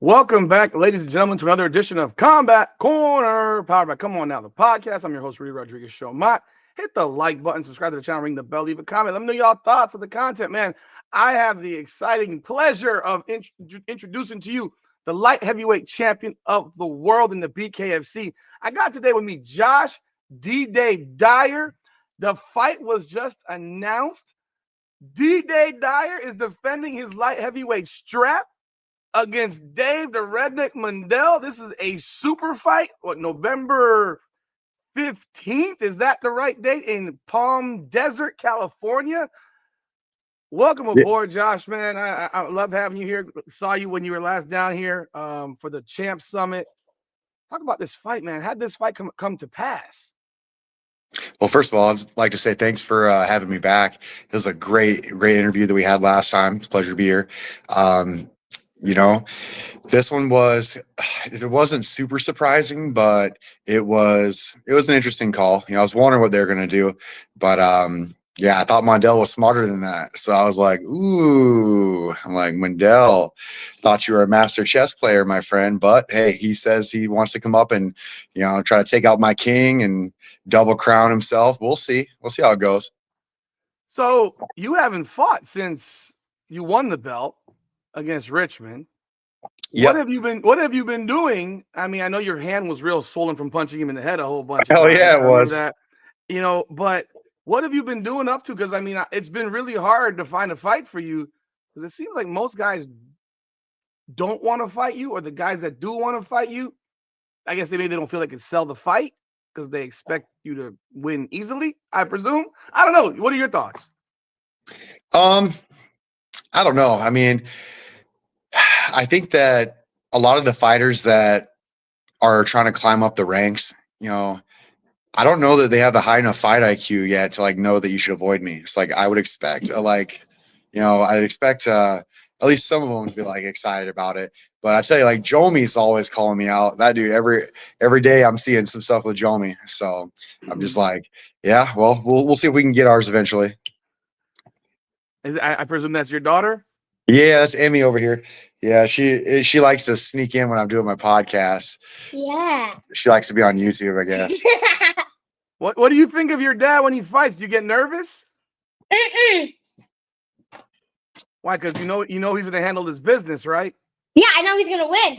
Welcome back, ladies and gentlemen, to another edition of Combat Corner, powered by Come On Now, the podcast. I'm your host, Rudy Rodriguez Show. Hit the like button, subscribe to the channel, ring the bell, leave a comment. Let me know y'all thoughts of the content, man. I have the exciting pleasure of introducing to you the light heavyweight champion of the world in the BKFC. I got today with me Josh D-Dave Dyer. The fight was just announced. D-Dave Dyer is defending his light heavyweight strap against Dave the Redneck Mundell. This is a super fight. November 15th? Is that the right date? In Palm Desert, California. Welcome aboard, Josh, man. I love having you here. Saw you when you were last down here for the Champ Summit. Talk about this fight, man. How'd this fight come to pass? Well, first of all, I'd like to say thanks for having me back. It was a great interview that we had last time. It's a pleasure to be here. This one it wasn't super surprising, but it was an interesting call. I was wondering what they were going to do, but yeah, I thought Mundell was smarter than that. So I was like, ooh, I'm like, Mundell, thought you were a master chess player, my friend. But hey, he says he wants to come up and, try to take out my king and double crown himself. We'll see. We'll see how it goes. So you haven't fought since you won the belt against Richmond. Yep. What have you been doing? I mean, I know your hand was real swollen from punching him in the head a whole bunch of times. Yeah, it was. That, but what have you been doing up to? Because I mean, it's been really hard to find a fight for you because it seems like most guys don't want to fight you, or the guys that do want to fight you, I guess they don't feel like they can sell the fight because they expect you to win easily, I presume. I don't know. What are your thoughts? I don't know. I mean, I think that a lot of the fighters that are trying to climb up the ranks, I don't know that they have the high enough fight IQ yet to know that you should avoid me. It's like I would expect I'd expect at least some of them to be excited about it. But I tell you, Jomi's always calling me out. That dude, every day I'm seeing some stuff with Jomi. So I'm just yeah, well, we'll see if we can get ours eventually. I presume that's your daughter? Yeah, that's Emmy over here. Yeah, she likes to sneak in when I'm doing my podcast. Yeah. She likes to be on YouTube, I guess. What do you think of your dad when he fights? Do you get nervous? Why? Because you know he's gonna handle his business, right? Yeah, I know he's gonna win.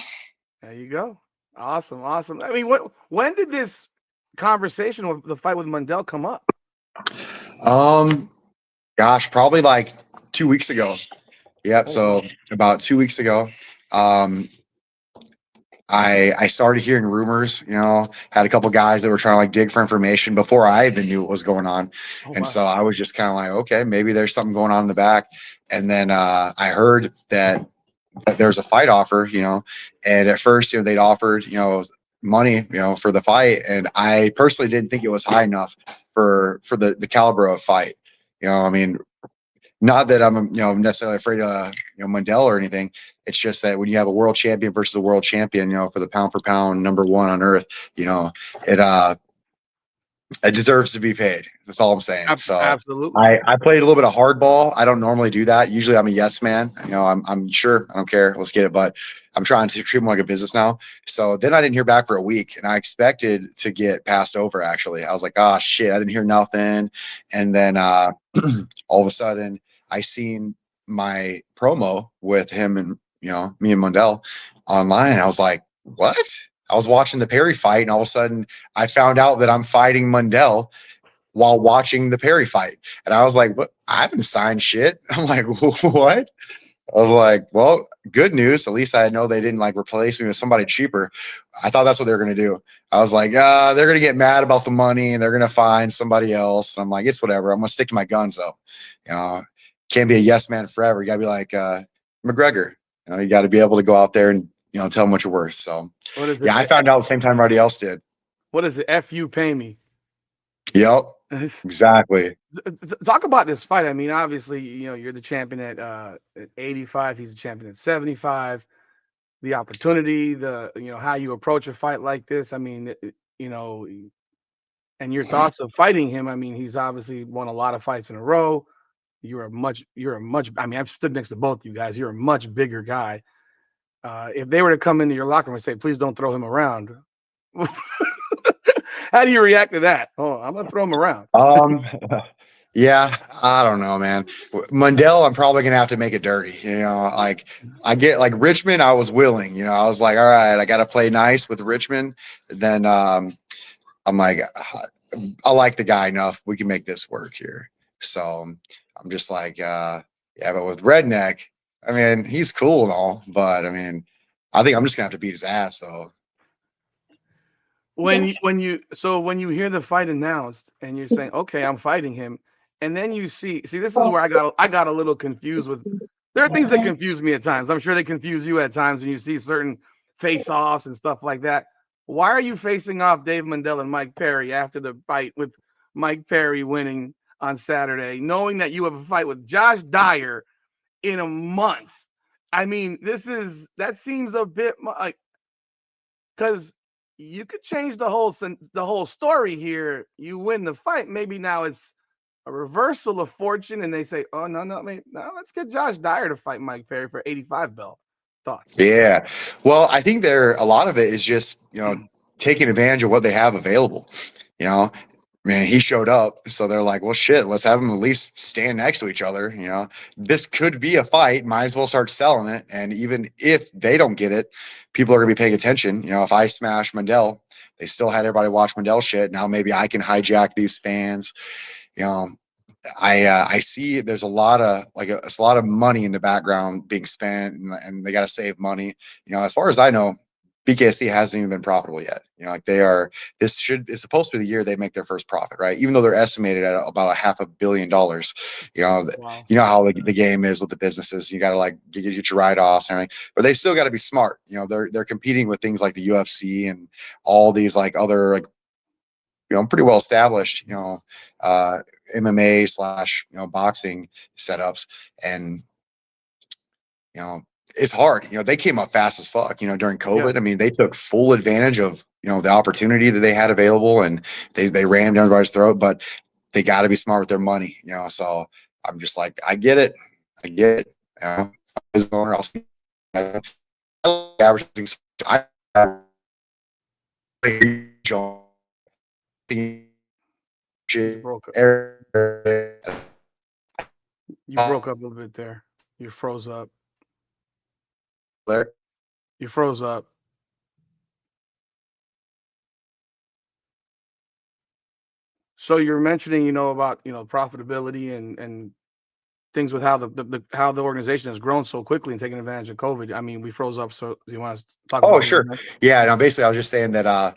There you go. Awesome. I mean, when did this conversation with the fight with Mundell come up? Gosh, probably 2 weeks ago. Yep. So about 2 weeks ago, I started hearing rumors, had a couple guys that were trying to dig for information before I even knew what was going on. So I was just kind of okay, maybe there's something going on in the back. And then I heard that there's a fight offer, and at first, they'd offered, money, for the fight. And I personally didn't think it was high enough for the caliber of fight. I mean, not that I'm, necessarily afraid of, Mundell or anything. It's just that when you have a world champion versus a world champion, for the pound for pound number one on earth, it deserves to be paid. That's all I'm saying. So absolutely. I played a little bit of hardball. I don't normally do that. Usually I'm a yes man. I'm sure, I don't care. Let's get it. But I'm trying to treat them like a business now. So then I didn't hear back for a week, and I expected to get passed over. Actually, I was like, oh shit, I didn't hear nothing. And then all of a sudden I seen my promo with him and, me and Mundell online. And I was like, what? I was watching the Perry fight, and all of a sudden I found out that I'm fighting Mundell while watching the Perry fight. And I was like, what? I haven't signed shit. I'm like, what? I was like, well, good news. At least I know they didn't replace me with somebody cheaper. I thought that's what they were going to do. I was like, they're going to get mad about the money and they're going to find somebody else. And I'm like, it's whatever. I'm going to stick to my guns though. Can't be a yes man forever. You gotta be like McGregor. You got to be able to go out there and tell them what you're worth. So yeah, I found out at the same time everybody else did. What is it? F you pay me. Yep, exactly. Talk about this fight. I mean, obviously, you're the champion at 85. He's the champion at 75. The opportunity, how you approach a fight like this. I mean, and your thoughts of fighting him. I mean, he's obviously won a lot of fights in a row. You're a much. I mean, I've stood next to both you guys. You're a much bigger guy. if they were to come into your locker room and say, "Please don't throw him around," how do you react to that? Oh, I'm gonna throw him around. Um, yeah, I don't know, man. Mundell, I'm probably gonna have to make it dirty. Like I get like Richmond, I was willing. I was like, all right, I got to play nice with Richmond. Then I'm like, I like the guy enough. We can make this work here. So I'm just like, yeah, but with Redneck, I mean, he's cool and all, but I mean, I think I'm just gonna have to beat his ass though. When you hear the fight announced and you're saying, "Okay, I'm fighting him," and then you see this is where I got a little confused with. There are things that confuse me at times. I'm sure they confuse you at times when you see certain face-offs and stuff like that. Why are you facing off Dave Mundell and Mike Perry after the fight with Mike Perry winning on Saturday, knowing that you have a fight with Josh Dyer in a month? I mean, that seems a bit like because you could change the whole story here. You win the fight. Maybe now it's a reversal of fortune, and they say, "Oh no, no, no, let's get Josh Dyer to fight Mike Perry for 85 belt." Thoughts? Yeah. Well, I think a lot of it is just, taking advantage of what they have available. You know, Man, he showed up. So they're like, well, shit, let's have them at least stand next to each other. This could be a fight. Might as well start selling it. And even if they don't get it, people are going to be paying attention. If I smash Mundell, they still had everybody watch Mundell shit. Now maybe I can hijack these fans. You know, I see there's a lot of it's a lot of money in the background being spent, and they got to save money. As far as I know, BKFC hasn't even been profitable yet. Like they are. It's supposed to be the year they make their first profit, right? Even though they're estimated at about $500 million. Wow. You know how the game is with the businesses. You got to get your write offs and everything, but they still got to be smart. They're competing with things like the UFC and all these other pretty well established, MMA / boxing setups. And, it's hard. They came up fast as fuck, during COVID. Yeah. I mean, they took full advantage of, the opportunity that they had available, and they rammed down everybody's throat, but they got to be smart with their money, so I'm just like, I get it. As an owner, I like advertising. You broke up. You broke up a little bit there. You froze up. You froze up. So you're mentioning, about profitability and things with how how the organization has grown so quickly and taking advantage of COVID. I mean, we froze up. So do you want to talk Oh, about what sure. you Yeah. No, basically, I was just saying that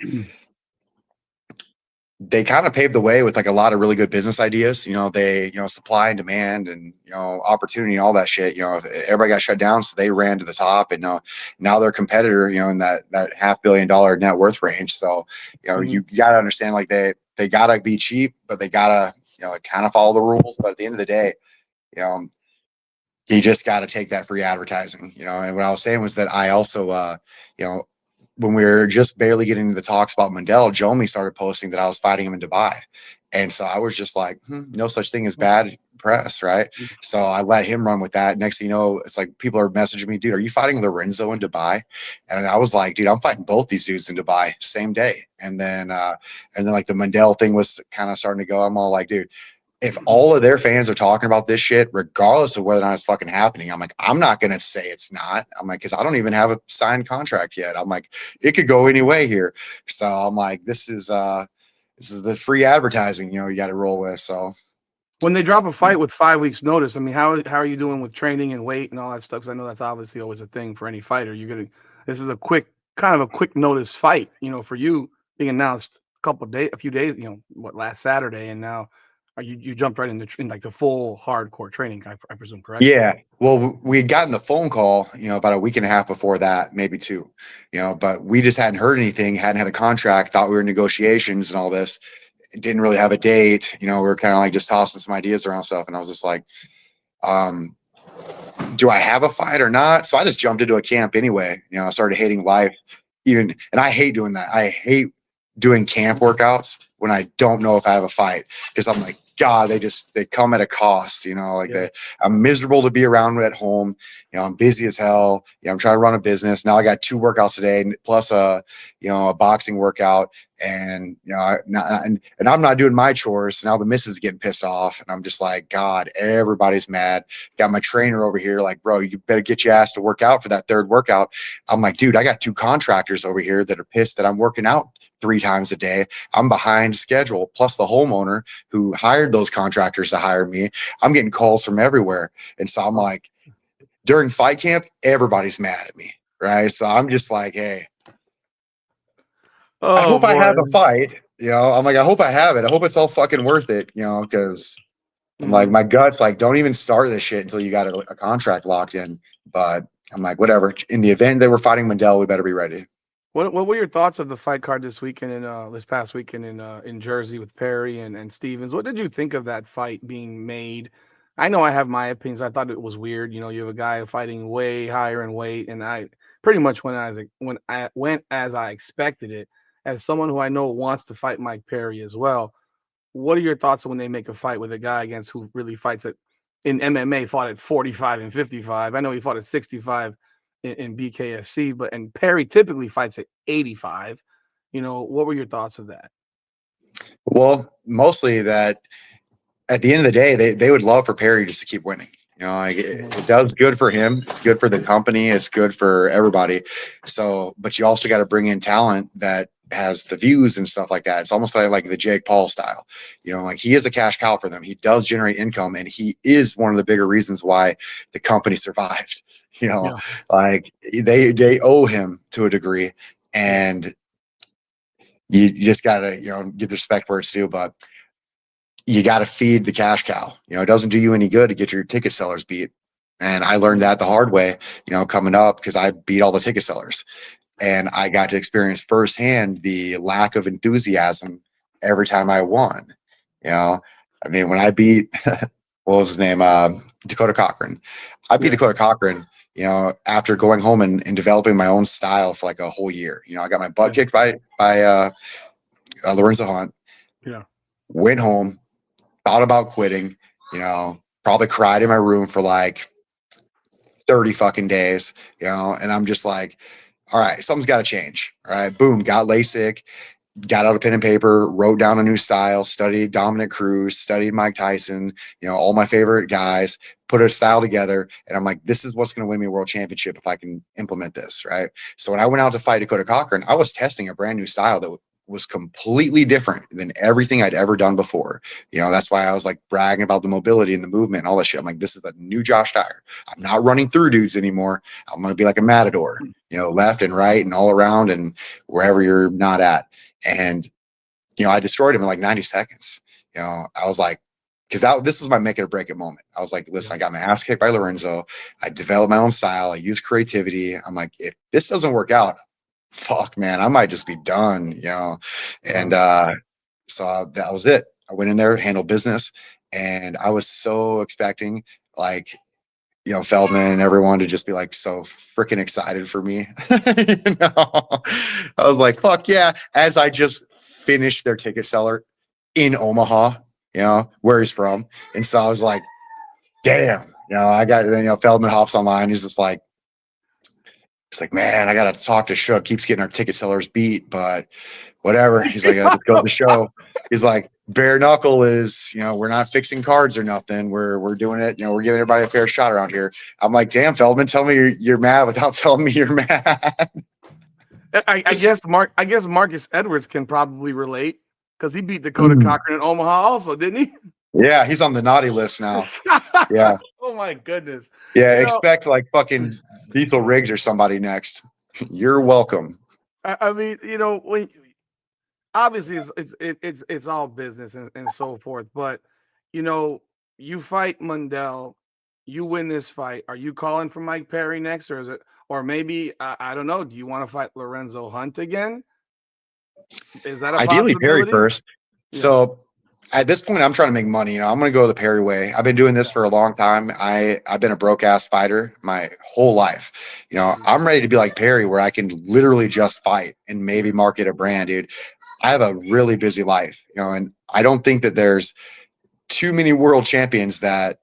they kind of paved the way with a lot of really good business ideas. They, supply and demand and, opportunity and all that shit. Everybody got shut down, so they ran to the top, and now they're a competitor, in that $500 million net worth range. So, Mhm. you got to understand, they got to be cheap, but they got to, kind of follow the rules. But at the end of the day, you know, you just got to take that free advertising, And what I was saying was that I also, when we were just barely getting into the talks about Mundell, Jomi started posting that I was fighting him in Dubai. And so I was just like, no such thing as bad press, right? So I let him run with that. Next thing you know, it's like people are messaging me, dude, are you fighting Lorenzo in Dubai? And I was like, dude, I'm fighting both these dudes in Dubai same day. And then the Mundell thing was kind of starting to go. I'm all like, dude, if all of their fans are talking about this shit, regardless of whether or not it's fucking happening, I'm like, I'm not going to say it's not. I'm like, because I don't even have a signed contract yet. I'm like, it could go any way here. So I'm like, this is the free advertising, you got to roll with. So When they drop a fight with 5 weeks notice, I mean, how are you doing with training and weight and all that stuff? Because I know that's obviously always a thing for any fighter. This is a quick notice fight, for you being announced a few days, last Saturday, and now you jumped right in the full hardcore training, I presume, correct? yeah, well, we had gotten the phone call, about a week and a half before that, maybe two, but we just hadn't heard anything, hadn't had a contract, thought we were in negotiations and all this. Didn't really have a date, we were kind of just tossing some ideas around stuff, and I was just like, do I have a fight or not? So I just jumped into a camp anyway. I started hating life, and I hate doing that. I hate doing camp workouts when I don't know if I have a fight, because I'm like, God, they come at a cost, like Yeah. I'm miserable to be around at home. I'm busy as hell. I'm trying to run a business. Now I got 2 workouts today plus a boxing workout, and and I'm not doing my chores. So now the missus is getting pissed off, and I'm just like, God, everybody's mad. Got my trainer over here like, bro, you better get your ass to work out for that 3rd workout. I'm like, dude, I got 2 contractors over here that are pissed that I'm working out 3 times a day. I'm behind schedule, plus the homeowner who hired those contractors to hire me. I'm getting calls from everywhere. And so I'm like, during fight camp, everybody's mad at me. Right. So I'm just like, hey, I Oh hope I have boy. a fight. I'm like, I hope I have it. I hope it's all fucking worth it, because I'm like, my gut's like, don't even start this shit until you got a contract locked in. But I'm like, whatever. In the event that we're fighting Mundell, we better be ready. What were your thoughts of the fight card this weekend this past weekend in Jersey with Perry and Stevens? What did you think of that fight being made? I know I have my opinions. I thought it was weird. You have a guy fighting way higher in weight, and I pretty much went as I expected it. As someone who I know wants to fight Mike Perry as well, what are your thoughts when they make a fight with a guy against who really fights at in MMA fought at 45 and 55? I know he fought at 65 in BKFC, and Perry typically fights at 85. What were your thoughts of that? Well, mostly that at the end of the day, they would love for Perry just to keep winning. Like it does good for him. It's good for the company. It's good for everybody. So, but you also got to bring in talent that has the views and stuff like that. It's almost like the Jake Paul style. Like he is a cash cow for them. He does generate income, and he is one of the bigger reasons why the company survived. Yeah. Like they owe him to a degree, and you just gotta give the respect where it's due. But you got to feed the cash cow. It doesn't do you any good to get your ticket sellers beat. And I learned that the hard way, coming up, because I beat all the ticket sellers, and I got to experience firsthand the lack of enthusiasm every time I won. I mean, when I beat, what was his name? Dakota Cochran. I beat Yeah. Dakota Cochran, after going home and developing my own style for like a whole year. I got my butt kicked by Lorenzo Hunt, Yeah. went home, thought about quitting, probably cried in my room for like 30 fucking days, and I'm just like, all right, something's got to change. All right, boom, got LASIK, got out a pen and paper, wrote down a new style, studied Dominic Cruz, studied Mike Tyson, all my favorite guys, put a style together. And I'm like, this is what's going to win me a world championship if I can implement this. Right. So when I went out to fight Dakota Cochran, I was testing a brand new style that was completely different than everything I'd ever done before. That's why I was like bragging about the mobility and the movement and all that shit. I'm like, this is a new Josh Dyer. I'm not running through dudes anymore. I'm going to be like a matador, left and right and all around and wherever you're not at. And, I destroyed him in like 90 seconds. I was like, because this was my make it or break it moment. I was like, listen, I got my ass kicked by Lorenzo. I developed my own style. I used creativity. I'm like, if this doesn't work out, fuck, man, I might just be done, And so that was it. I went in there, handled business, and I was so expecting like, Feldman and everyone to just be like so freaking excited for me. I was like, fuck yeah. As I just finished their ticket seller in Omaha, where he's from. And so I was like, damn, I got, Feldman hops online. He's like, man, I got to talk to Shook. Keeps getting our ticket sellers beat, but whatever. He's like, I just go to the show. He's like, Bare Knuckle is, we're not fixing cards or nothing. We're doing it. We're giving everybody a fair shot around here. I'm like, damn, Feldman, tell me you're mad without telling me you're mad. I guess Marcus Edwards can probably relate because he beat Dakota Cochran in Omaha also, didn't he? Yeah, he's on the naughty list now. Yeah. Oh my goodness. Yeah, expect like fucking Diesel Riggs or somebody next. You're welcome. I mean, when obviously it's all business and so forth, but you fight Mundell, you win this fight. Are you calling for Mike Perry next, or is it, or maybe I don't know? Do you want to fight Lorenzo Hunt again? Is that a ideally Perry possibility? first? Yeah. So at this point, I'm trying to make money. I'm going to go the Perry way. I've been doing this for a long time. I've been a broke ass fighter my whole life. I'm ready to be like Perry, where I can literally just fight and maybe market a brand, dude. I have a really busy life, and I don't think that there's too many world champions that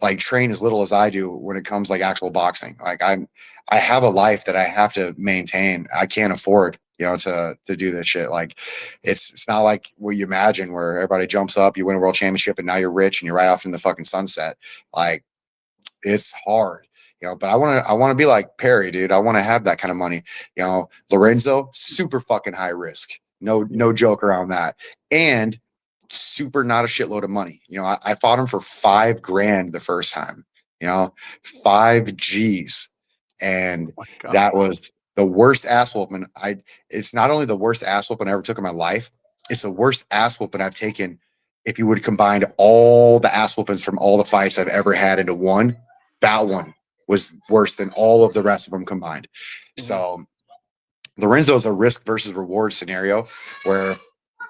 like train as little as I do when it comes like actual boxing. Like I have a life that I have to maintain. I can't afford, to do this shit. Like it's not like what you imagine where everybody jumps up, you win a world championship and now you're rich and you're right off in the fucking sunset. Like it's hard, but I want to be like Perry, dude. I want to have that kind of money. Lorenzo, super fucking high risk. No joke around that. And super not a shitload of money. I fought him for $5,000 the first time, 5 G's. And that was the worst ass whooping. It's not only the worst ass whooping I ever took in my life, it's the worst ass whooping I've taken. If you would combine all the ass whoopings from all the fights I've ever had into one, that one was worse than all of the rest of them combined. So Lorenzo is a risk versus reward scenario where,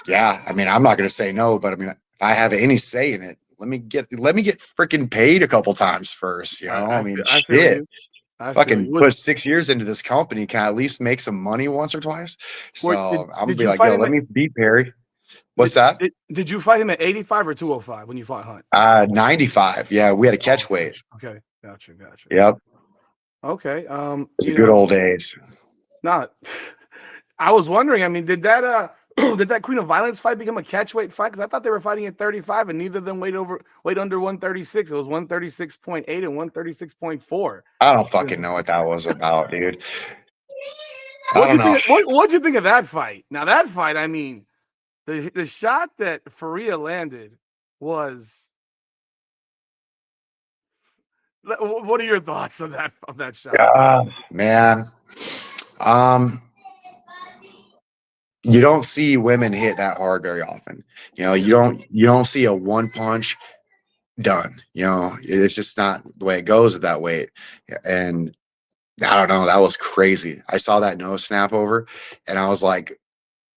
I mean, I'm not going to say no, but I mean, if I have any say in it, let me get freaking paid a couple times first. I mean, shit. Fucking put 6 years into this company, can I at least make some money once or twice? So I'm gonna be like, yo, let me beat Perry. What's that? Did you fight him at 85 or 205 when you fought Hunt? 95. Yeah, we had a catch weight. Okay, gotcha. Yep. Okay. It's the good old days. I was wondering. I mean, did that did that Queen of Violence fight become a catchweight fight? Because I thought they were fighting at 35, and neither of them weighed under 136. It was 136.8 and 136.4. I don't fucking know what that was about, dude. What'd you think of that fight? Now that fight, I mean, the shot that Faria landed was. What are your thoughts of that shot? Man, you don't see women hit that hard very often. You don't see a one punch done. It's just not the way it goes at that weight. And I don't know, that was crazy. I saw that nose snap over, and I was like,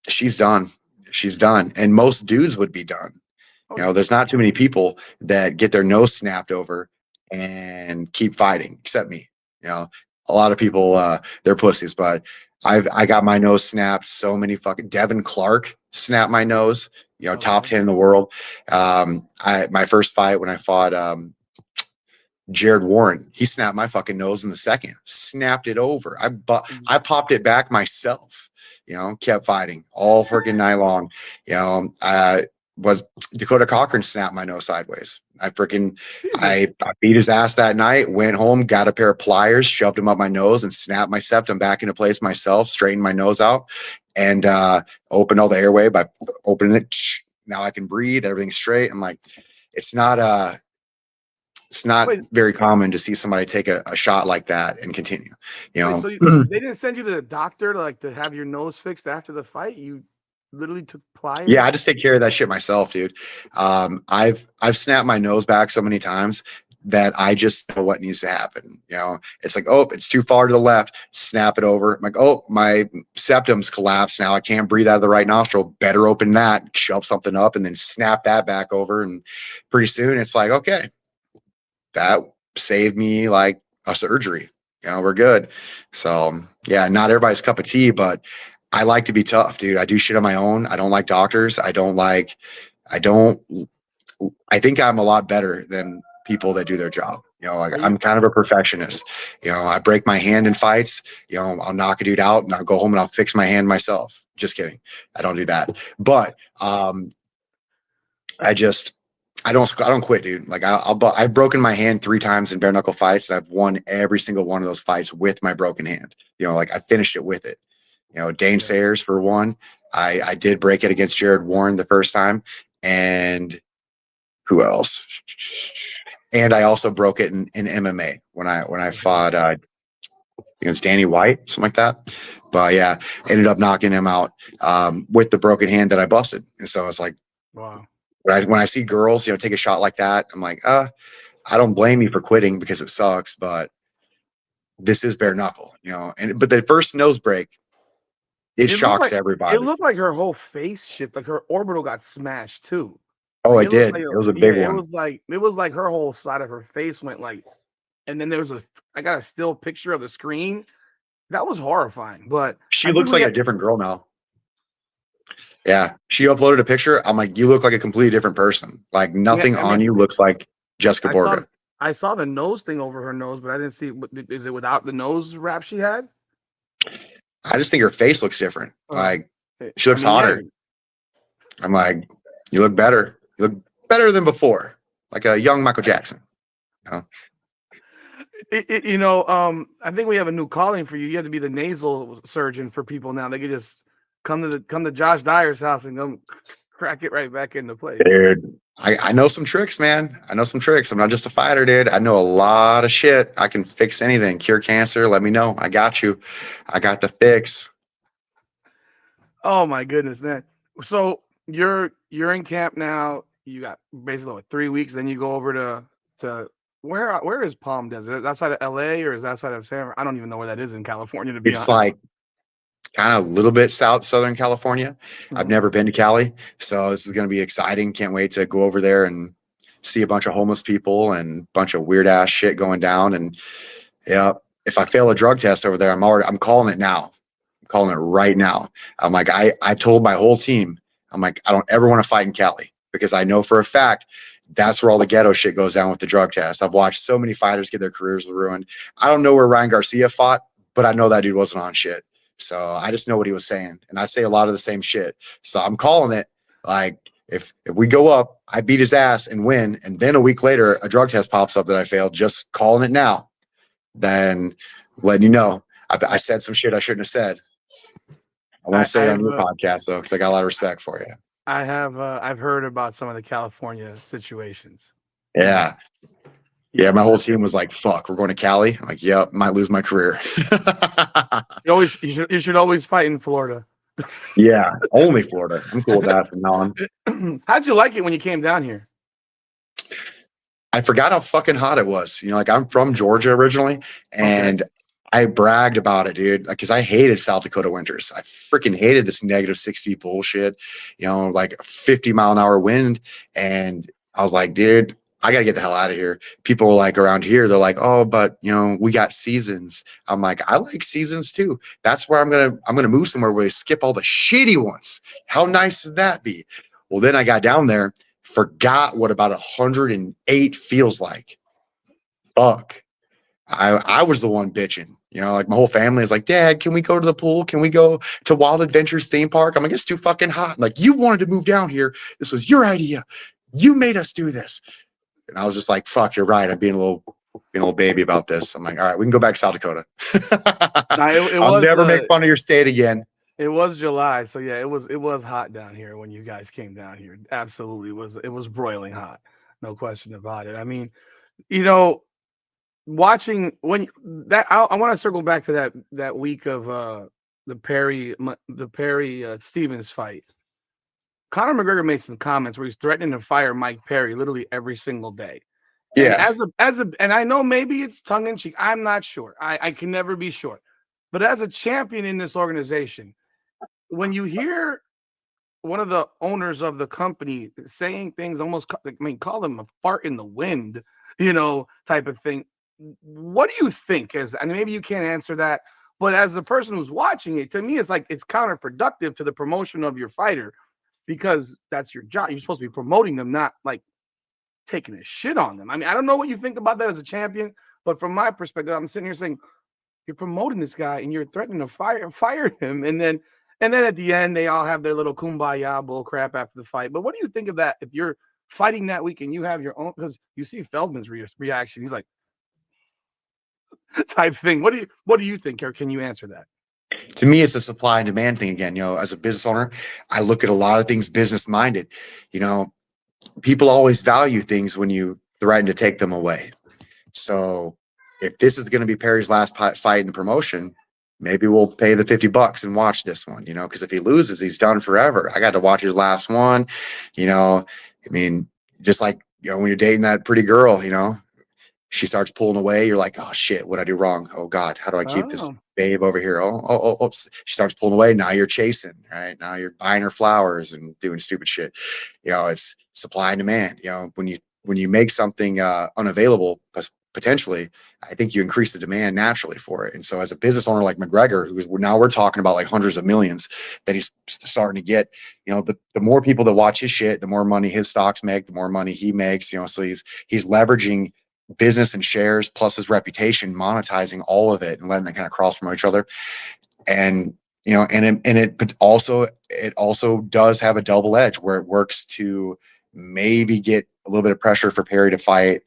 she's done. She's done. And most dudes would be done. There's not too many people that get their nose snapped over and keep fighting, except me. A lot of people, they're pussies, but I got my nose snapped. So many fucking Devin Clark snapped my nose, top 10 in the world. My first fight when I fought, Jared Warren, he snapped my fucking nose in the second, snapped it over. I popped it back myself, kept fighting all freaking night long. Was Dakota Cochran snapped my nose sideways. I beat his ass that night, went home, got a pair of pliers, shoved them up my nose and snapped my septum back into place myself, straightened my nose out and opened all the airway by opening it. Now I can breathe, everything's straight. I'm like, it's not very common to see somebody take a shot like that and continue. So they didn't send you to the doctor to have your nose fixed after the fight? You literally took pliers? Yeah, I just take care of that shit myself, dude. I've snapped my nose back so many times that I just know what needs to happen. It's like, oh, it's too far to the left, snap it over. I'm like, oh, my septum's collapsed now. I can't breathe out of the right nostril. Better open that, shove something up, and then snap that back over. And pretty soon it's like, okay, that saved me like a surgery. We're good. So yeah, not everybody's cup of tea, but I like to be tough, dude. I do shit on my own. I don't like doctors. I think I'm a lot better than people that do their job. I'm kind of a perfectionist. I break my hand in fights, I'll knock a dude out and I'll go home and I'll fix my hand myself. Just kidding. I don't do that. But I don't quit, dude. Like I've broken my hand 3 times in bare knuckle fights, and I've won every single one of those fights with my broken hand. I finished it with it. Dane Sayers for one. I did break it against Jared Warren the first time, and who else? And I also broke it in MMA when I fought against Danny White, something like that. But yeah, ended up knocking him out with the broken hand that I busted. And so it's like, wow. When I see girls, take a shot like that, I'm like, I don't blame you for quitting because it sucks, but this is bare knuckle, but the first nose break, it shocks everybody. It looked like her whole face shifted, like her orbital got smashed too. Oh, it did. It was a big one. It was like her whole side of her face went and then I got a still picture of the screen. That was horrifying, but she looks like a different girl now. Yeah. She uploaded a picture. I'm like, you look like a completely different person. Like Yeah, nothing I on mean, you looks like Jessica I saw Borga. I saw the nose thing over her nose, but I didn't see. Is it without the nose wrap she had? I just think her face looks different. Oh, Like she looks yeah. hotter. I'm like, you look better. You look better than before. Like a young Michael Jackson. You know? I think we have a new calling for you. You have to be the nasal surgeon for people now. They could just come to Josh Dyer's house and go crack it right back into place. Dude, I know some tricks, man. I know some tricks. I'm not just a fighter, dude. I know a lot of shit. I can fix anything. Cure cancer. Let me know. I got you. I got the fix. Oh my goodness, man. So you're in camp now. You got basically what, 3 weeks. Then you go over to where is Palm Desert? Is that outside of LA or is that outside of San? I don't even know where that is in California, to be It's honest. like kind of a little bit Southern California. I've Mhm. never been to Cali, so this is going to be exciting. Can't wait to go over there and see a bunch of homeless people and a bunch of weird ass shit going down. And yeah, if I fail a drug test over there, I'm calling it now. I'm calling it right now. I'm like, I told my whole team, I'm like, I don't ever want to fight in Cali because I know for a fact that's where all the ghetto shit goes down with the drug test. I've watched so many fighters get their careers ruined. I don't know where Ryan Garcia fought, but I know that dude wasn't on shit. So I just know what he was saying. And I say a lot of the same shit. So I'm calling it like, if we go up, I beat his ass and win, and then a week later a drug test pops up that I failed, just calling it now, then letting you know. I said some shit I shouldn't have said. I won't say it on I've your podcast though, because I got a lot of respect for you. I've heard about some of the California situations. Yeah. Yeah, my whole team was like, fuck, we're going to Cali. I'm like, yep, might lose my career. You should always fight in Florida. Yeah, only Florida. I'm cool with that from now on. How'd you like it when you came down here? I forgot how fucking hot it was. Like I'm from Georgia originally, and I bragged about it, dude. Like, cause I hated South Dakota winters. I freaking hated this -60 bullshit. Like a 50-mile-an-hour wind, and I was like, dude, I gotta get the hell out of here. People were like around here, they're like, oh, but we got seasons. I'm like, I like seasons too. That's where I'm gonna move somewhere where we skip all the shitty ones. How nice would that be? Well, then I got down there, forgot what about 108 feels like. Fuck. I was the one bitching. Like my whole family is like, Dad, can we go to the pool? Can we go to Wild Adventures theme park? I'm like, it's too fucking hot. Like, you wanted to move down here. This was your idea. You made us do this. And I was just like, fuck, you're right. I'm being a little baby about this. I'm like, all right, we can go back to South Dakota. Now, I'll never make fun of your state again. It was July, so yeah, it was hot down here when you guys came down here. Absolutely, it was broiling hot, no question about it. I mean, you know, watching when that I want to circle back to that week of the Perry Stevens fight. Conor McGregor made some comments where he's threatening to fire Mike Perry literally every single day. And Yeah. and I know maybe it's tongue in cheek. I'm not sure. I can never be sure. But as a champion in this organization, when you hear one of the owners of the company saying things almost, call them a fart in the wind, type of thing. What do you think? And maybe you can't answer that, but as the person who's watching it, to me, it's like it's counterproductive to the promotion of your fighter because that's your job. You're supposed to be promoting them, not like taking a shit on them. I mean, I don't know what you think about that as a champion, but from my perspective, I'm sitting here saying you're promoting this guy and you're threatening to fire him, and then at the end they all have their little kumbaya bull crap after the fight. But what do you think of that if you're fighting that week and you have your own? Because you see Feldman's reaction, he's like type thing. What do you think, or can you answer that? To me, it's a supply and demand thing again. As a business owner, I look at a lot of things business minded. People always value things when you threaten to take them away. So if this is going to be Perry's last fight in the promotion, maybe we'll pay the $50 and watch this one, because if he loses, he's done forever. I got to watch his last one. I mean, just like, when you're dating that pretty girl, she starts pulling away. You're like, oh shit, what'd I do wrong? Oh God, how do I keep this Oh, babe over here? Oh. She starts pulling away. Now you're chasing, right? Now you're buying her flowers and doing stupid shit. It's supply and demand. When you make something unavailable, potentially, I think you increase the demand naturally for it. And so as a business owner like McGregor, now we're talking about like hundreds of millions that he's starting to get, the more people that watch his shit, the more money his stocks make, the more money he makes, so he's leveraging business and shares plus his reputation, monetizing all of it and letting it kind of cross from each other. And it also does have a double edge where it works to maybe get a little bit of pressure for Perry to fight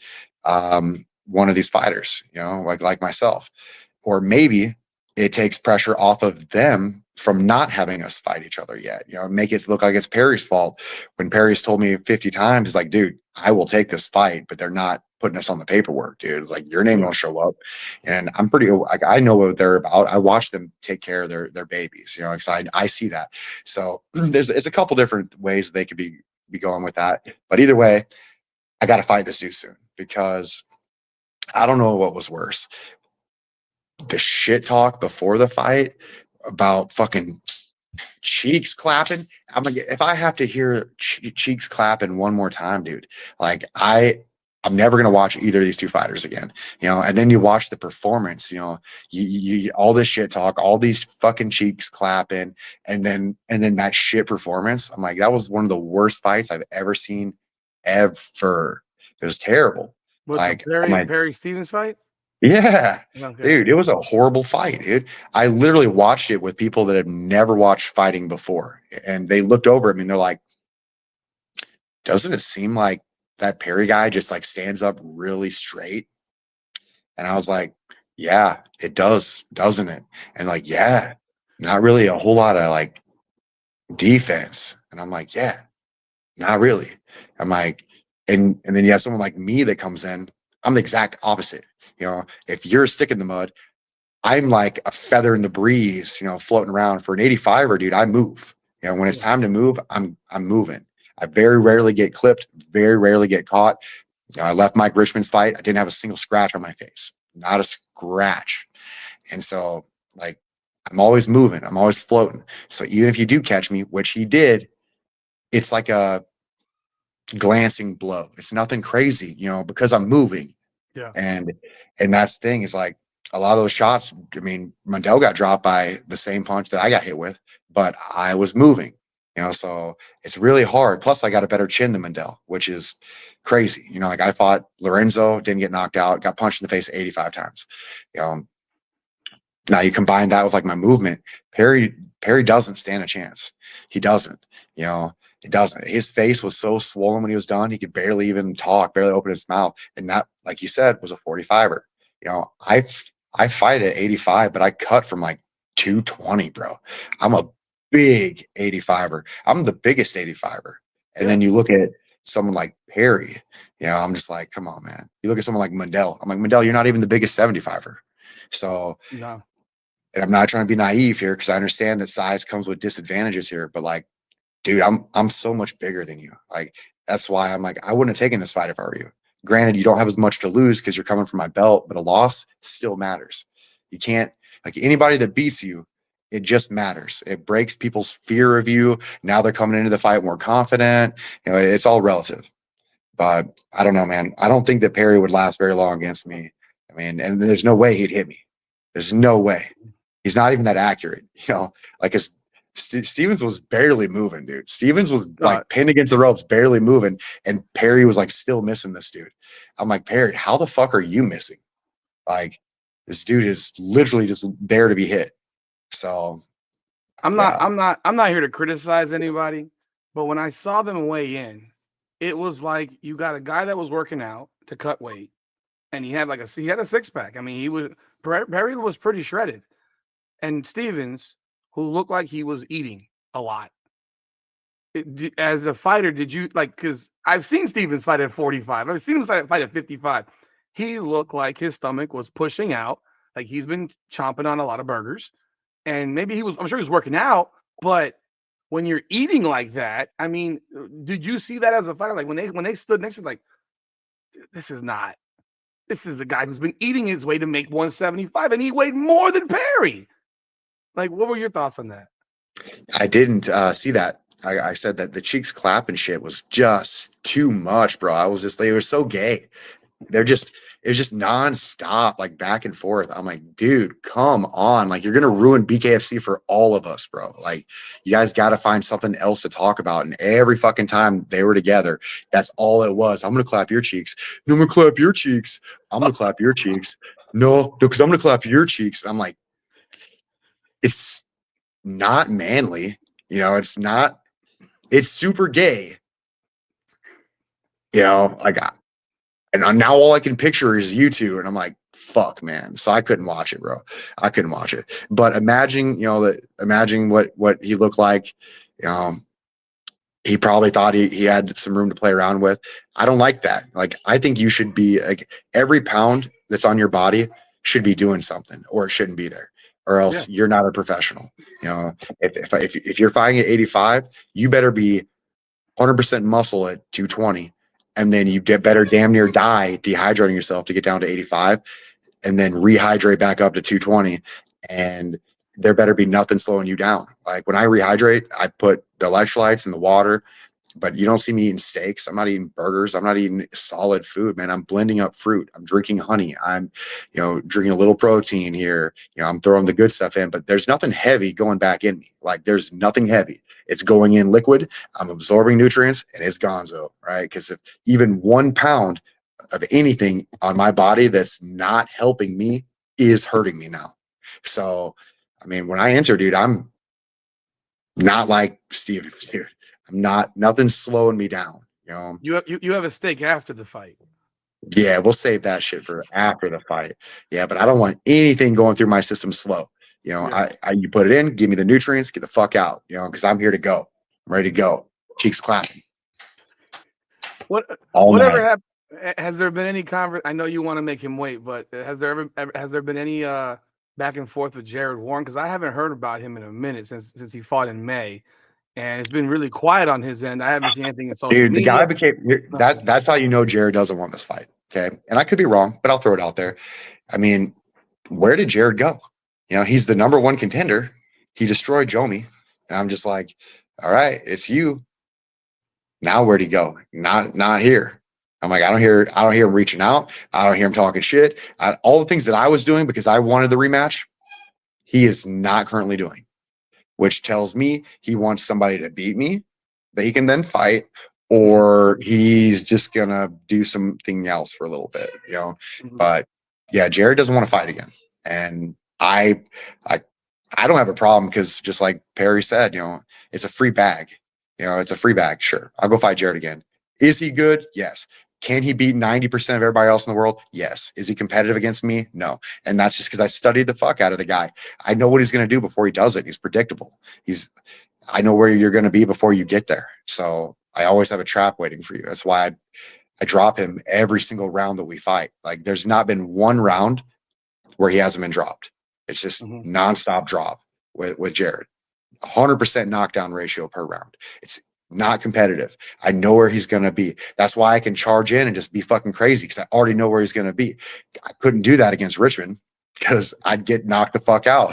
one of these fighters, like myself, or maybe it takes pressure off of them from not having us fight each other yet, make it look like it's Perry's fault when Perry's told me 50 times, it's like, dude, I will take this fight, but they're not putting us on the paperwork, dude. It's like, your name won't show up. And I'm pretty, like, I know what they're about. I watch them take care of their babies, I see that. So it's a couple different ways they could be going with that. But either way, I got to fight this dude soon, because I don't know what was worse. The shit talk before the fight about fucking cheeks clapping. I'm like, if I have to hear cheeks clapping one more time, dude, like I'm never gonna watch either of these two fighters again. And then you watch the performance. You all this shit talk, all these fucking cheeks clapping, and then that shit performance. I'm like, that was one of the worst fights I've ever seen, ever. It was terrible. What's Like the Perry Stevens fight? Yeah, Okay. dude, it was a horrible fight, dude. I literally watched it with people that have never watched fighting before, and they looked over at me and they're like, doesn't it seem like that Perry guy just like stands up really straight? And I was like, yeah, it does, doesn't it? And like, yeah, not really a whole lot of like defense. And I'm like, yeah, not really. I'm like, and then you have someone like me that comes in. I'm the exact opposite. If you're a stick in the mud, I'm like a feather in the breeze, floating around. For an 85er, dude, I move. When it's time to move, I'm moving. I very rarely get clipped, very rarely get caught. I left Mike Richmond's fight. I didn't have a single scratch on my face, not a scratch. And so, like, I'm always moving. I'm always floating. So even if you do catch me, which he did, it's like a glancing blow. It's nothing crazy, because I'm moving. Yeah. And that's the thing is, like, a lot of those shots, I mean, Mundell got dropped by the same punch that I got hit with, but I was moving, so it's really hard. Plus I got a better chin than Mundell, which is crazy. Like, I fought Lorenzo, didn't get knocked out, got punched in the face 85 times. Now you combine that with like my movement, Perry doesn't stand a chance. He doesn't, it doesn't. His face was so swollen when he was done, he could barely even talk, barely open his mouth. And that, like you said, was a 45er. I fight at 85, but I cut from like 220, bro. I'm a big 85er. I'm the biggest 85er. And then you look at someone like Perry, I'm just like, come on, man. You look at someone like Mundell. I'm like, Mundell, you're not even the biggest 75er. So, no. And I'm not trying to be naive here, because I understand that size comes with disadvantages here, but like, dude, I'm so much bigger than you. Like, that's why I'm like, I wouldn't have taken this fight if I were you. Granted, you don't have as much to lose because you're coming from my belt, but a loss still matters. You can't, like, anybody that beats you, it just matters. It breaks people's fear of you. Now they're coming into the fight more confident. It's all relative. But I don't know, man. I don't think that Perry would last very long against me. I mean, and there's no way he'd hit me. There's no way. He's not even that accurate. Like, his Stevens was barely moving, dude. Stevens was like pinned against the ropes, barely moving, and Perry was like still missing this dude. I'm like, Perry, how the fuck are you missing? Like, this dude is literally just there to be hit. So I'm not here to criticize anybody, but when I saw them weigh in, it was like you got a guy that was working out to cut weight, and he had a six pack. I mean, Perry was pretty shredded, and Stevens, who looked like he was eating a lot. As a fighter, did you like? Because I've seen Stevens fight at 45. I've seen him fight at 55. He looked like his stomach was pushing out, like he's been chomping on a lot of burgers, and maybe I'm sure he was working out, but when you're eating like that, I mean, did you see that as a fighter? Like, when they stood next to him, like, this is a guy who's been eating his way to make 175, and he weighed more than Perry. Like, what were your thoughts on that? I didn't see that. I said that the cheeks clapping shit was just too much, bro. They were so gay. They're just, It was just nonstop, like back and forth. I'm like, dude, come on. Like, you're going to ruin BKFC for all of us, bro. Like, you guys got to find something else to talk about. And every fucking time they were together, that's all it was. I'm going to clap your cheeks. No, I'm going to clap your cheeks. I'm going to clap your cheeks. No, because I'm going to clap your cheeks. And I'm like, it's not manly. You know, it's not, it's super gay. You know, like, and now all I can picture is you two. And I'm like, fuck, man. So I couldn't watch it, bro. I couldn't watch it. But imagine, imagine what he looked like. He probably thought he had some room to play around with. I don't like that. Like, I think you should be like, every pound that's on your body should be doing something, or it shouldn't be there, or else you're not a professional. If you're fighting at 85, you better be 100% muscle at 220. And then you better damn near die dehydrating yourself to get down to 85, and then rehydrate back up to 220. And there better be nothing slowing you down. Like, when I rehydrate, I put the electrolytes in the water, but you don't see me eating steaks. I'm not eating burgers. I'm not eating solid food, man. I'm blending up fruit. I'm drinking honey. I'm, drinking a little protein here. I'm throwing the good stuff in, but there's nothing heavy going back in me. Like, there's nothing heavy. It's going in liquid. I'm absorbing nutrients, and it's gonzo, right? Because if even 1 pound of anything on my body that's not helping me is hurting me now. So, I mean, when I enter, dude, I'm not like Stevens, dude. I'm not, nothing's slowing me down. You have a steak after the fight. Yeah, we'll save that shit for after the fight. Yeah, but I don't want anything going through my system slow. You put it in, give me the nutrients, get the fuck out. Because I'm here to go. I'm ready to go. Cheeks clapping. Whatever happened? Has there been any I know you want to make him wait, but has there been any back and forth with Jared Warren? Because I haven't heard about him in a minute since he fought in May, and it's been really quiet on his end. I haven't seen anything in social media. The guy became that's how you know Jared doesn't want this fight. Okay, and I could be wrong, but I'll throw it out there. I mean, where did Jared go? He's the number one contender. He destroyed Jomi, and I'm just like, all right, it's you. Now where'd he go? Not here. I'm like, I don't hear him reaching out. I don't hear him talking shit. All the things that I was doing because I wanted the rematch, he is not currently doing, which tells me he wants somebody to beat me that he can then fight, or he's just gonna do something else for a little bit, Mm-hmm. But yeah, Jared doesn't want to fight again, and I don't have a problem, because just like Perry said, it's a free bag. It's a free bag. Sure, I'll go fight Jared again. Is he good? Yes. Can he beat 90% of everybody else in the world? Yes. Is he competitive against me? No. And that's just because I studied the fuck out of the guy. I know what he's going to do before he does it. He's predictable. I know where you're going to be before you get there. So I always have a trap waiting for you. That's why I drop him every single round that we fight. Like, there's not been one round where he hasn't been dropped. It's just nonstop drop with Jared. 100% knockdown ratio per round. It's not competitive. I know where he's going to be. That's why I can charge in and just be fucking crazy, because I already know where he's going to be. I couldn't do that against Richmond, because I'd get knocked the fuck out.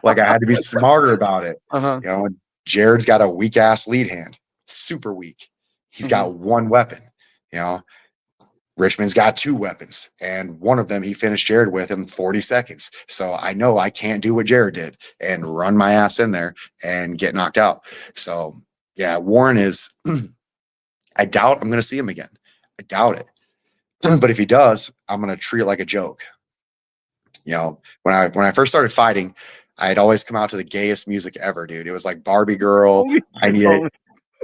Like, I had to be smarter about it. And Jared's got a weak ass lead hand, super weak. He's got one weapon. Richmond's got two weapons, and one of them he finished Jared with in 40 seconds. So I know I can't do what Jared did and run my ass in there and get knocked out. So yeah, Warren is, I doubt I'm going to see him again. I doubt it. But if he does, I'm going to treat it like a joke. When I first started fighting, I had always come out to the gayest music ever, dude. It was like Barbie Girl.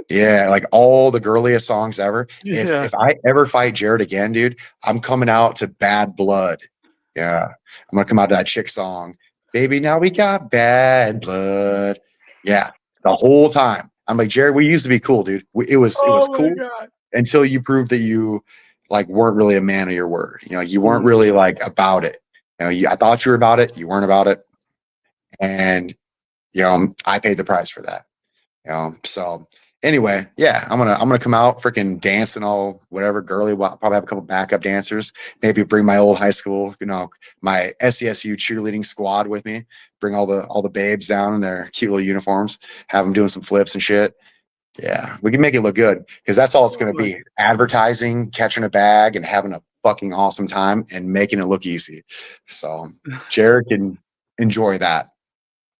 Yeah, like all the girliest songs ever. Yeah. If I ever fight Jared again, dude, I'm coming out to Bad Blood. Yeah, I'm gonna come out to that chick song, Baby, Now We Got Bad Blood. Yeah, the whole time. I'm like, Jared, we used to be cool, dude. It was cool until you proved that you weren't really a man of your word. You weren't really about it. I thought you were about it. You weren't about it, and I paid the price for that. So anyway, yeah, I'm gonna come out freaking dancing all whatever girly. I'll probably have a couple backup dancers. Maybe bring my old high school, my SESU cheerleading squad with me. Bring all the babes down in their cute little uniforms. Have them doing some flips and shit. Yeah, we can make it look good, because that's all it's gonna be: advertising, catching a bag, and having a fucking awesome time and making it look easy. So Jared can enjoy that.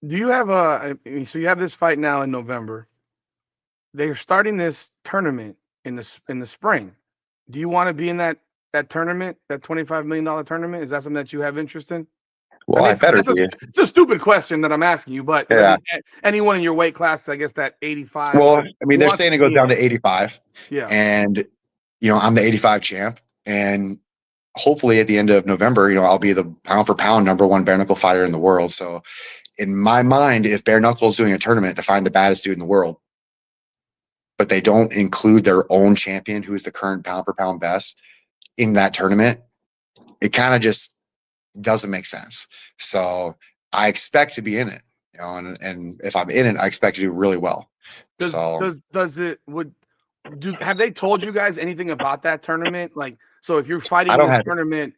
Do you have so you have this fight now in November. They're starting this tournament in the spring. Do you want to be in that tournament, that $25 million tournament? Is that something that you have interest in? Well, I better be. It's a stupid question that I'm asking you, but Yeah. Anyone in your weight class, I guess that 85. Well, I mean, they're saying it goes down to 85. Yeah. And, I'm the 85 champ. And hopefully at the end of November, I'll be the pound for pound #1 bare knuckle fighter in the world. So in my mind, if bare knuckle is doing a tournament to find the baddest dude in the world, but they don't include their own champion, who is the current pound for pound best in that tournament, it kind of just doesn't make sense. So I expect to be in it, and if I'm in it, I expect to do really well. Have they told you guys anything about that tournament? Like, so if you're fighting in this tournament,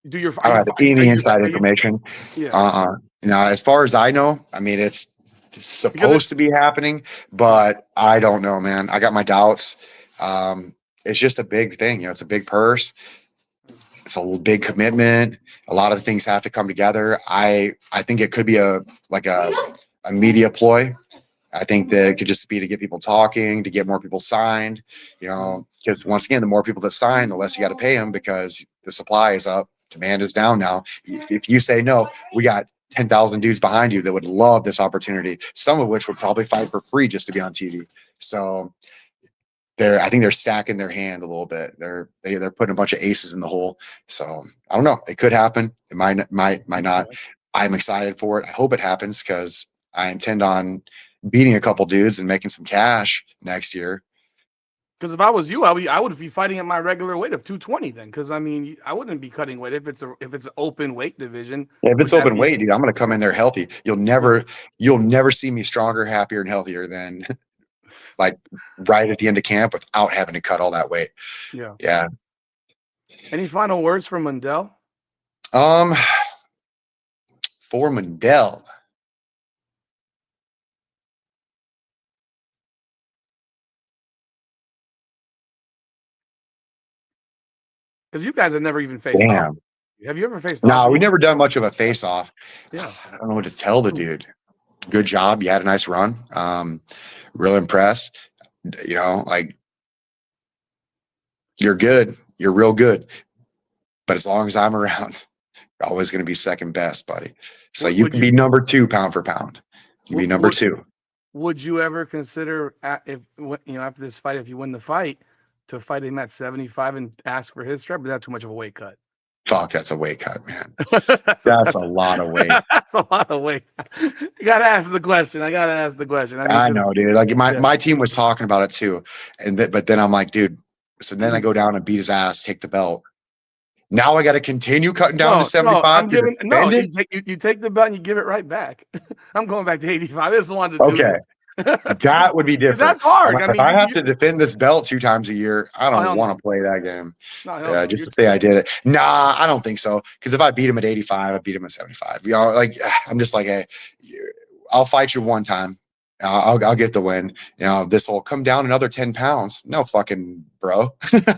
I don't have any inside information. Yeah. As far as I know, I mean, it's supposed to be happening, but I don't know, man. I got my doubts. It's just a big thing. It's a big purse. It's a big commitment. A lot of things have to come together. I think it could be a media ploy. I think that it could just be to get people talking, to get more people signed, because once again, the more people that sign, the less you got to pay them, because the supply is up, demand is down now. If you say no, we got 10,000 dudes behind you that would love this opportunity, some of which would probably fight for free just to be on TV. So I think they're stacking their hand a little bit. They're putting a bunch of aces in the hole. So I don't know. It could happen. It might not. I'm excited for it. I hope it happens, because I intend on beating a couple dudes and making some cash next year. Because if I was you, I would be fighting at my regular weight of 220 then. Because I mean, I wouldn't be cutting weight if it's an open weight division. Yeah, if it's open weight, dude, I'm going to come in there healthy. You'll never see me stronger, happier, and healthier than like right at the end of camp without having to cut all that weight. Yeah. Yeah. Any final words from Mundell? For Mundell. Because you guys have never even faced off. Have you ever faced off? No, we've never done much of a face-off. Yeah. I don't know what to tell the dude. Good job. You had a nice run. Real impressed. Like, you're good. You're real good. But as long as I'm around, you're always going to be second best, buddy. So you can be #2 pound for pound. You be #2. Would you ever consider, if after this fight, if you win the fight, to fight him at 75 and ask for his strap? Or is that too much of a weight cut? Fuck, that's a weight cut, man. That's a lot of weight. That's a lot of weight. You gotta ask the question. I mean, I know, dude. Like my team was talking about it too, but then I'm like, dude. So then I go down and beat his ass, take the belt. Now I got to continue cutting down to 75. You take the belt and you give it right back. I'm going back to 85. I just wanted to do this. That would be different. That's hard. If I have to defend this belt 2 times a year, I don't want to play that game. Just to say I did it. Nah, I don't think so. Because if I beat him at 85, I beat him at 75. I'm just like, hey, I'll fight you one time. I'll get the win. This will come down another 10 pounds. No fucking bro.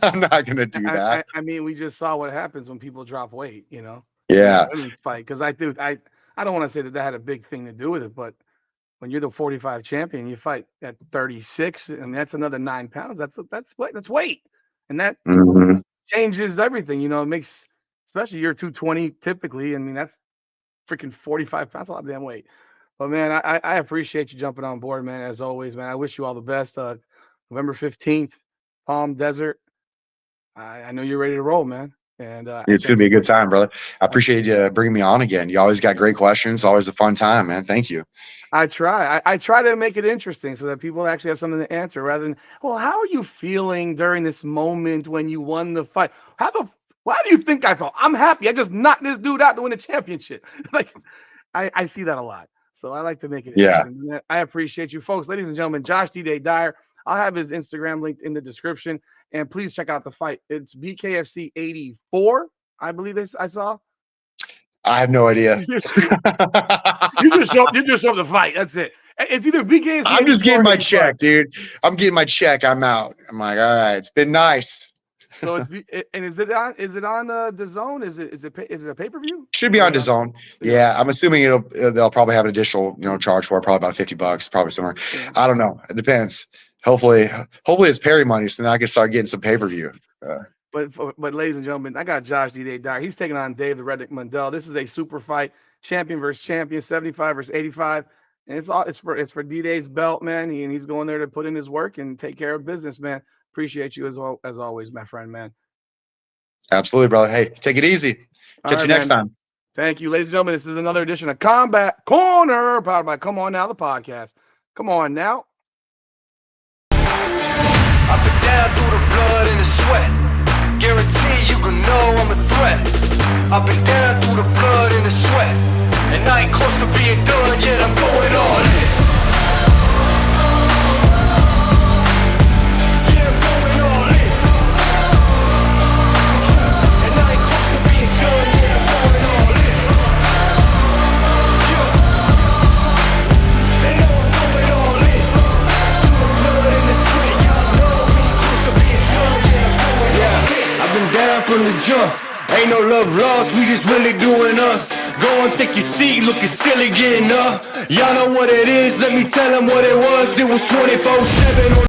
I'm not gonna do that. I mean, we just saw what happens when people drop weight. Yeah. Fight, because I don't want to say that had a big thing to do with it, but when you're the 45 champion, you fight at 36, and that's another 9 pounds. That's weight, and that changes everything. It makes, especially you're 220 typically. I mean, that's freaking 45 pounds, a lot of damn weight. But man, I appreciate you jumping on board, man. As always, man. I wish you all the best. November 15th, Palm Desert. I know you're ready to roll, man. And it's gonna be a good time, brother. I appreciate you bringing me on again. You always got great questions. Always a fun time, man. Thank you. I try. I try to make it interesting so that people actually have something to answer, rather than, well, how are you feeling during this moment when you won the fight? Why do you think I felt? I'm happy. I just knocked this dude out to win a championship. Like, I see that a lot. So I like to make it interesting. Yeah. I appreciate you folks. Ladies and gentlemen, Josh D-Day Dyer. I'll have his Instagram linked in the description. And please check out the fight. It's BKFC 84, I believe I saw. I have no idea. You just show up the fight. That's it. It's either BKFC. I'm just getting my check, dude. I'm getting my check. I'm out. I'm like, all right, it's been nice. So and is it on the zone? Is it a pay-per-view? Should be on DAZN. Yeah, I'm assuming they'll probably have an additional, charge for it, probably about $50, probably somewhere. Yeah. I don't know. It depends. Hopefully it's Perry money, so then I can start getting some pay-per-view. But ladies and gentlemen, I got Josh D. Dyer. He's taking on Dave the Redneck Mundell. This is a super fight, champion versus champion, 75 versus 85. And it's for D-Day's belt, man. And he's going there to put in his work and take care of business, man. Appreciate you as always, my friend, man. Absolutely, brother. Hey, take it easy. Catch you next time. Thank you, ladies and gentlemen. This is another edition of Combat Corner, powered by Come On Now, the podcast. Come on now. Up and down through the blood and the sweat. Guarantee you can know I'm a threat. Up and down through the blood and the sweat. And I ain't close to being done yet, I'm going all in. Yeah, I'm going all in. And I ain't close to being done yet, I'm going all in. Yeah. They know I'm going all in. Through the blood and the sweat, y'all know we ain't close to being done yet, I'm going all in. I've been down from the jump. Ain't no love lost, we just really doing us. Go and take your seat, looking silly getting up. Y'all know what it is, let me tell them what it was. It was 24/7 on